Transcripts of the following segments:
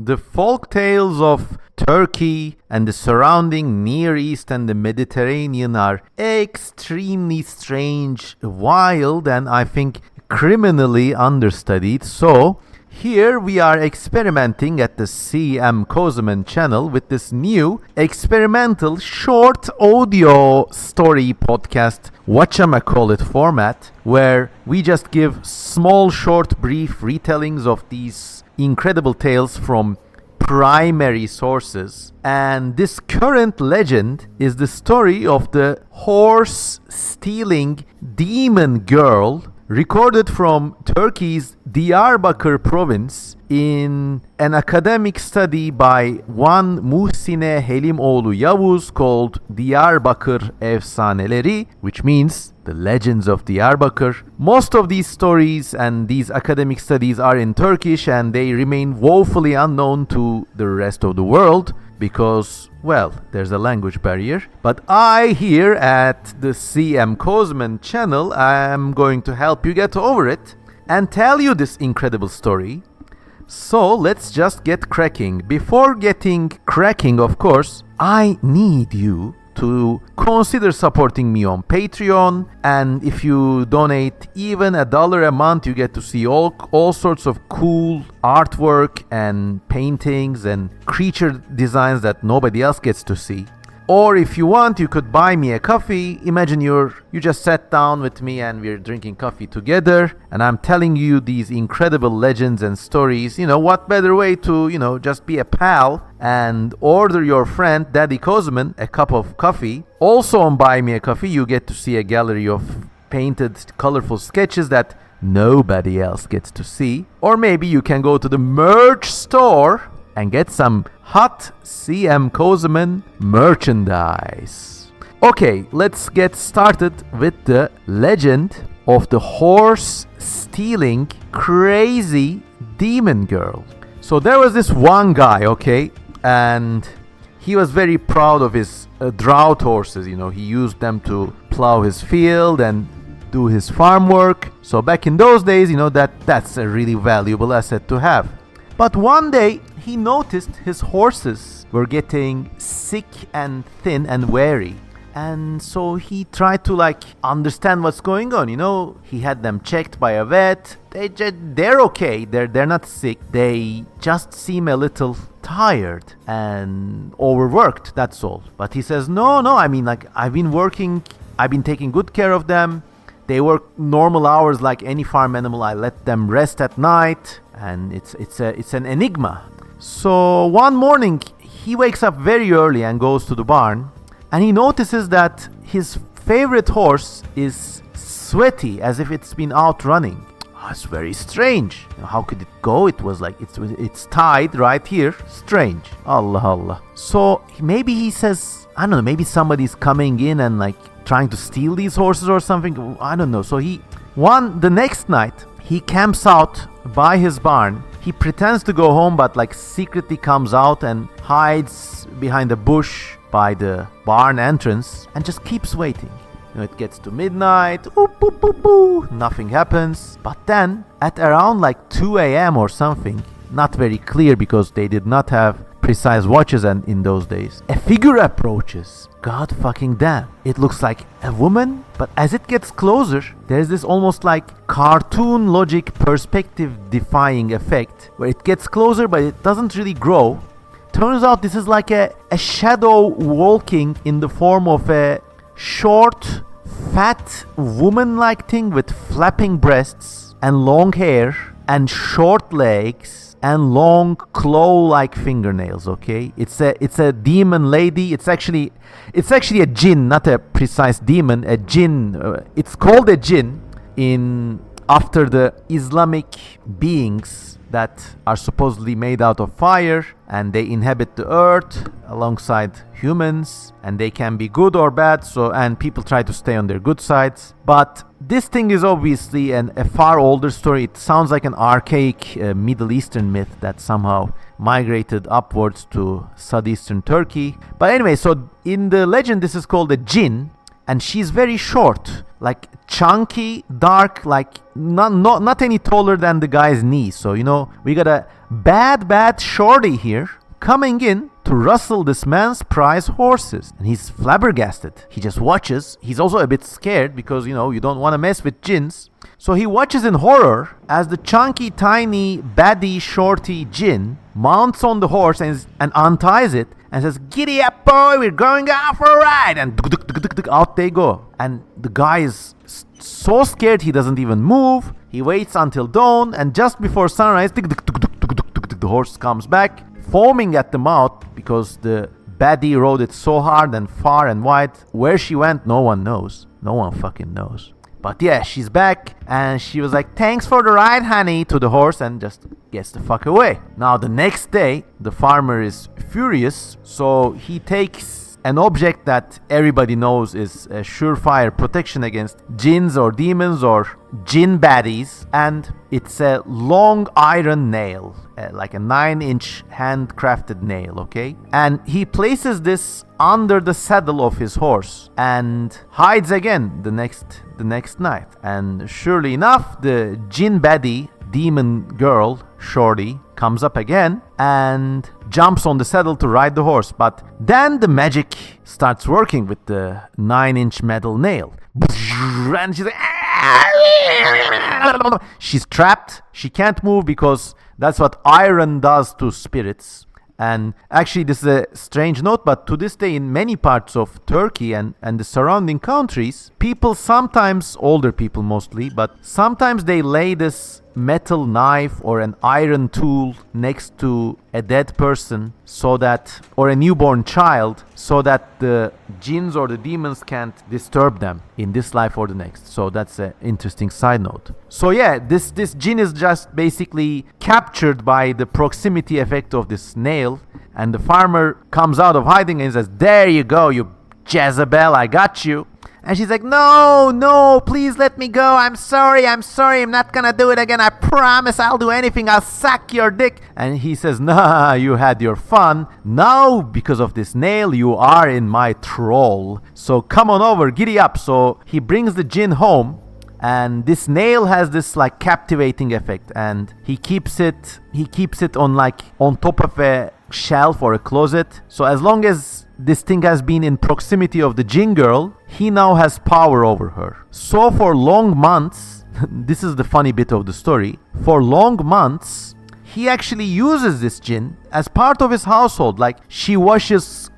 The folk tales of Turkey and the surrounding Near East and the Mediterranean are extremely strange, wild, and I think criminally understudied. So, here we are experimenting at the CM Kozeman channel with this new experimental short audio story podcast, whatchamacallit format, where we just give small, short, brief retellings of these incredible tales from primary sources. And this current legend is the story of the horse stealing demon girl, recorded from Turkey's Diyarbakır province in an academic study by one Muhsine Helimoğlu Yavuz called Diyarbakır Efsaneleri, which means the legends of Diyarbakır. Most of these stories and these academic studies are in Turkish, and they remain woefully unknown to the rest of the world because, well, there's a language barrier. But I here at the CM Kozeman channel am going to help you get over it and tell you this incredible story. So let's just get cracking. Before getting cracking, of course, I need you to consider supporting me on Patreon, and if you donate even $1 a month, you get to see all sorts of cool artwork and paintings and creature designs that nobody else gets to see. Or if you want, you could buy me a coffee. Imagine you just sat down with me and we're drinking coffee together, and I'm telling you these incredible legends and stories. What better way to, just be a pal and order your friend Daddy Kozeman a cup of coffee. Also on Buy Me a Coffee, you get to see a gallery of painted, colorful sketches that nobody else gets to see. Or maybe you can go to the merch store and get some hot CM Kozeman merchandise. Okay, let's get started with the legend of the horse stealing crazy demon girl. So there was this one guy, okay, and he was very proud of his drought horses. He used them to plow his field and do his farm work. So back in those days, that's a really valuable asset to have. But one day, he noticed his horses were getting sick and thin and weary. And so he tried to understand what's going on. He had them checked by a vet. They're okay. They're not sick. They just seem a little tired and overworked. That's all. But he says, no. I've been working. I've been taking good care of them. They work normal hours like any farm animal. I let them rest at night, and it's an enigma. So one morning he wakes up very early and goes to the barn, and he notices that his favorite horse is sweaty, as if it's been out running. It's very strange. How could it go? It was like it's tied right here. Strange. Allah. So maybe he says, I don't know, maybe somebody's coming in and trying to steal these horses or something. I don't know. So the next night he camps out by his barn. He pretends to go home, but secretly comes out and hides behind a bush by the barn entrance and just keeps waiting. It gets to midnight, nothing happens. But then at around 2 a.m. or something, not very clear because they did not have precise watches and in those days, a figure approaches. God fucking damn. It looks like a woman, but as it gets closer, there's this almost cartoon logic perspective defying effect where it gets closer but it doesn't really grow. Turns out this is a shadow walking in the form of a short, fat woman-like thing with flapping breasts and long hair and short legs and long claw-like fingernails. Okay, it's a demon lady. It's actually a jinn, not a precise demon. A jinn. It's called a jinn after the Islamic beings that are supposedly made out of fire, and they inhabit the earth alongside humans, and they can be good or bad. And people try to stay on their good sides. But this thing is obviously a far older story. It sounds like an archaic Middle Eastern myth that somehow migrated upwards to southeastern Turkey. But anyway, so in the legend, this is called a jinn, and she's very short, like chunky, dark, like not any taller than the guy's knee. So we got a bad shorty here coming in to rustle this man's prize horses, and he's flabbergasted. He just watches. He's also a bit scared because you don't want to mess with jinns. So he watches in horror as the chunky, tiny, baddie, shorty jinn mounts on the horse and unties it and says, "Giddy up, boy, we're going out for a ride." And out they go. And the guy is so scared he doesn't even move. He waits until dawn, and just before sunrise, the horse comes back, foaming at the mouth because the baddie rode it so hard and far and wide. Where she went, no one knows. No one fucking knows. But yeah, she's back, and she was like, "Thanks for the ride, honey," to the horse, and just gets the fuck away. Now, the next day, the farmer is furious, so he takes an object that everybody knows is a surefire protection against jinns or demons or jinn baddies, and it's a long iron nail, like a 9-inch handcrafted nail, okay? And he places this under the saddle of his horse and hides again the next night. And surely enough, the jinn baddie, demon girl, Shawty, comes up again and jumps on the saddle to ride the horse. But then the magic starts working with the 9-inch metal nail. And she's like, she's trapped. She can't move because that's what iron does to spirits. And actually, this is a strange note, but to this day, in many parts of Turkey and the surrounding countries, people sometimes, older people mostly, but sometimes they lay this metal knife or an iron tool next to a dead person or a newborn child, so that the jinns or the demons can't disturb them in this life or the next. So that's an interesting side note. So yeah, this jinn is just basically captured by the proximity effect of this nail, and the farmer comes out of hiding and says, "There you go, you Jezebel, I got you." And she's like, no, please let me go. I'm sorry. I'm not gonna do it again. I promise I'll do anything. I'll suck your dick. And he says, "Nah, you had your fun. Now, because of this nail, you are in my thrall. So come on over, giddy up." So he brings the jinn home, and this nail has this like captivating effect, and he keeps it on top of a shelf or a closet. So as long as this thing has been in proximity of the jinn-girl, he now has power over her. So for long months, this is the funny bit of the story, for long months, he actually uses this jinn as part of his household. Like, she washes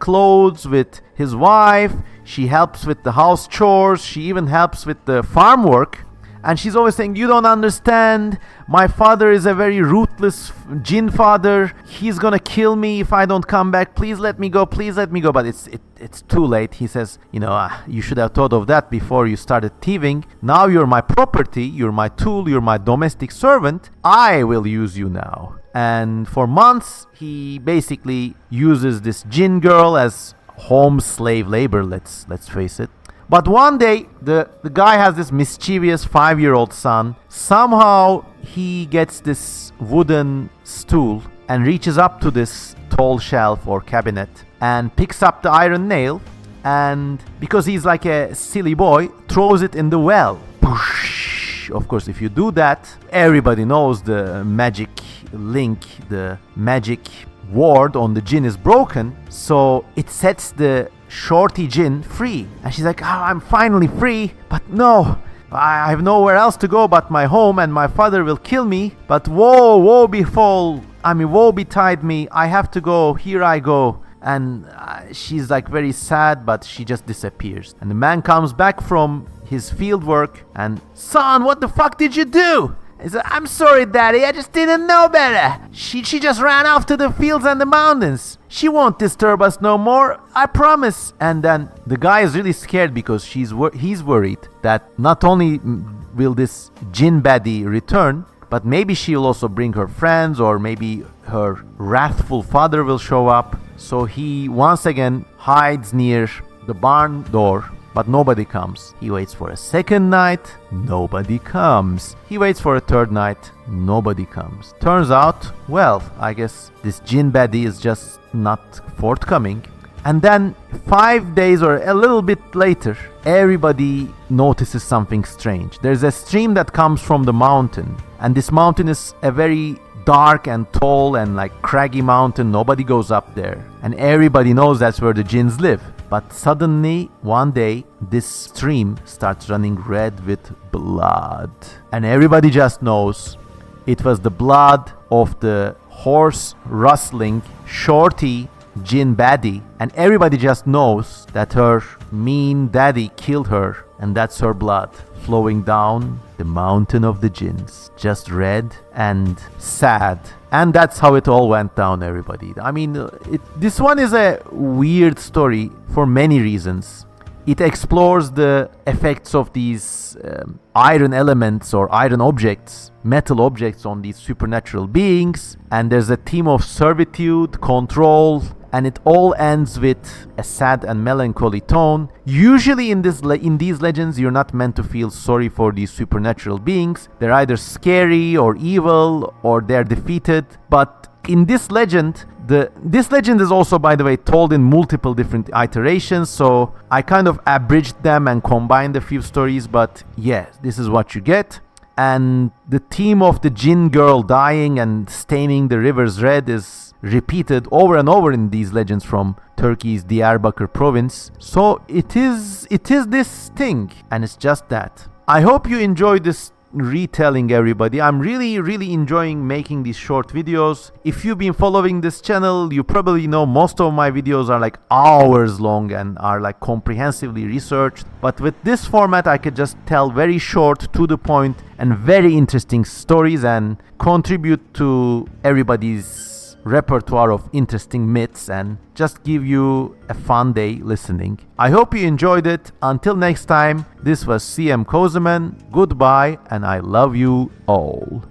clothes with his wife, she helps with the house chores, she even helps with the farm work. And she's always saying, "You don't understand. My father is a very ruthless jinn father. He's gonna kill me if I don't come back. Please let me go. Please let me go." But it's too late. He says, "You should have thought of that before you started thieving. Now you're my property. You're my tool. You're my domestic servant. I will use you now." And for months, he basically uses this jinn girl as home slave labor. Let's face it. But one day, the guy has this mischievous 5-year-old son. Somehow, he gets this wooden stool and reaches up to this tall shelf or cabinet and picks up the iron nail, and because he's like a silly boy, throws it in the well. Of course, if you do that, everybody knows the magic link, the magic ward on the jinn is broken, so it sets the shorty jinn free. And she's like, "Oh, I'm finally free, but no, I have nowhere else to go but my home, and my father will kill me. But woe betide me, I have to go, here I go." And she's like very sad, but she just disappears. And the man comes back from his field work and, "Son, what the fuck did you do?" He said, "I'm sorry, Daddy, I just didn't know better. She just ran off to the fields and the mountains. She won't disturb us no more, I promise." And then the guy is really scared because he's worried that not only will this jinn baddie return, but maybe she'll also bring her friends, or maybe her wrathful father will show up. So he once again hides near the barn door. But nobody comes. He waits for a second night. Nobody comes. He waits for a third night. Nobody comes. Turns out, well, I guess this jinn baddie is just not forthcoming. And then 5 days or a little bit later, everybody notices something strange. There's a stream that comes from the mountain, and this mountain is a very dark and tall and like craggy mountain. Nobody goes up there, and everybody knows that's where the jinns live. But suddenly, one day, this stream starts running red with blood, and everybody just knows it was the blood of the horse rustling Shawty jinn baddie, and everybody just knows that her mean daddy killed her, and that's her blood flowing down the mountain of the jinns, just red and sad. And that's how it all went down, everybody. I mean, this one is a weird story for many reasons. It explores the effects of these iron elements or iron objects, metal objects on these supernatural beings, and there's a theme of servitude, control, and it all ends with a sad and melancholy tone. Usually in these legends, you're not meant to feel sorry for these supernatural beings. They're either scary or evil or they're defeated. But in this legend, this legend is also, by the way, told in multiple different iterations, so I kind of abridged them and combined a few stories, but yeah, this is what you get. And the theme of the jinn-girl dying and staining the rivers red is repeated over and over in these legends from Turkey's Diyarbakır province. So it is this thing, and it's just that. I hope you enjoyed this retelling, everybody. I'm really enjoying making these short videos. If you've been following this channel, you probably know most of my videos are like hours long and are like comprehensively researched, but with this format I could just tell very short, to the point, and very interesting stories and contribute to everybody's repertoire of interesting myths and just give you a fun day listening. I hope you enjoyed it. Until next time, this was CM Kozeman. Goodbye, and I love you all.